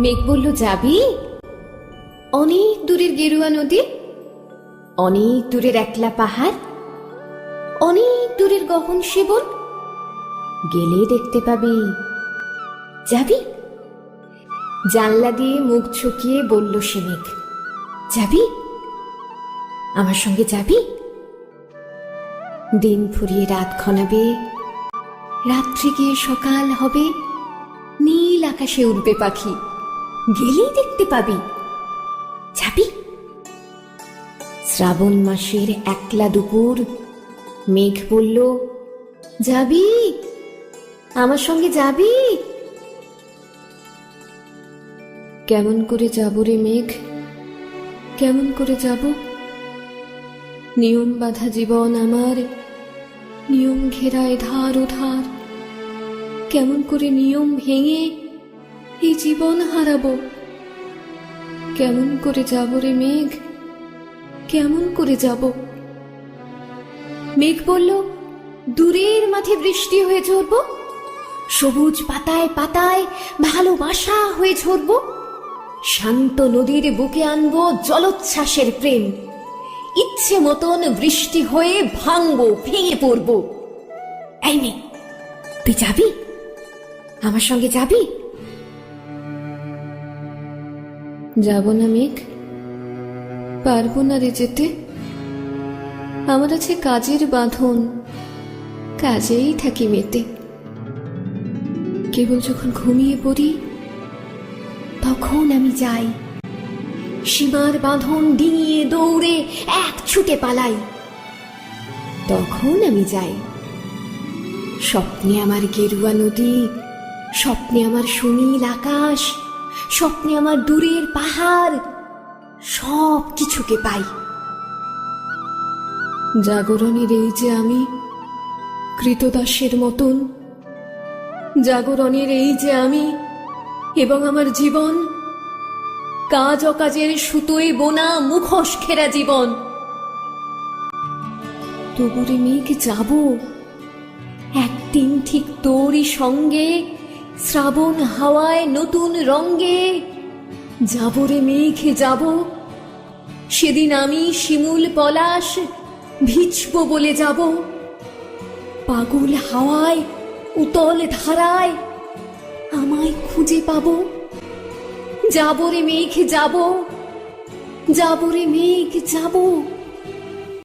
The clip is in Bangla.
মেঘ বলল, যাবি? অনেক দূরের গেরুয়া নদী, অনেক দূরের একলা পাহাড়, অনেক দূরের গহন সেবন, গেলে দেখতে পাবি। যাবি? জানলা দিয়ে মুখ ঝুঁকিয়ে বলল সে মেঘ, যাবি? আমার সঙ্গে যাবি? দিন ফুরিয়ে রাত ঘনাবে, রাত্রি গিয়ে সকাল হবে, নীল আকাশে উড়বে পাখি, গেলেই দেখতে পাবি। যাবি? শ্রাবণ মাসের একলা দুপুর, মেঘ বলল, যাবি? আমার সঙ্গে যাবি? কেমন করে যাব রে মেঘ, কেমন করে যাব? নিয়ম বাঁধা জীবন আমার, নিয়ম ঘেরায় ধার ও ধার। কেমন করে নিয়ম ভেঙে এই জীবন হারাবো? কেমন করে যাব রে মেঘ, কেমন করে যাব? মেঘ বলল, দূরের মাঠে বৃষ্টি হয়ে ঝরব, সবুজ পাতায় পাতায় ভালোবাসা হয়ে ঝরব, শান্ত নদীর বুকে আনবো জলোচ্ছ্বাসের প্রেম, ইচ্ছে মতন বৃষ্টি হয়ে ভাঙবো, ভেঙে পড়ব। এই মেঘ, তুই যাবি? আমার সঙ্গে যাবি? যাব না মেঘ, পারবো না রে যেতে। আমার আছে কাজের বাঁধন, কাজেই থাকি মেতে। কেবল যখন ঘুমিয়ে পড়ি তখন আমি যাই, সীমার বাঁধন ডিঙিয়ে দৌড়ে এক ছুটে পালাই। তখন আমি যাই। স্বপ্নে আমার গেরুয়া নদী, স্বপ্নে আমার সুনীল আকাশ, স্বপ্নে আমার দূরের পাহাড়, সব কিছুকে পাই। জাগরণের এই যে আমি কৃতদাসের মতন, জাগরণের এই যে আমি এবং আমার জীবন, কাজ অকাজের সুতোয় বোনা মুখোশ ঘেরা জীবন। তবুরে মেঘ যাব, একদিন ঠিক তোরই সঙ্গে, শ্রাবণ হাওয়ায় নতুন রঙ্গে। যাব রে মেঘ যাব, সেদিন আমি শিমুল পলাশ ভিজব বলে যাব। পাগল হাওয়ায় উতল ধারায় আমায় খুঁজে পাবো। যাব রে মেঘ যাব, যাব রে মেঘ যাব।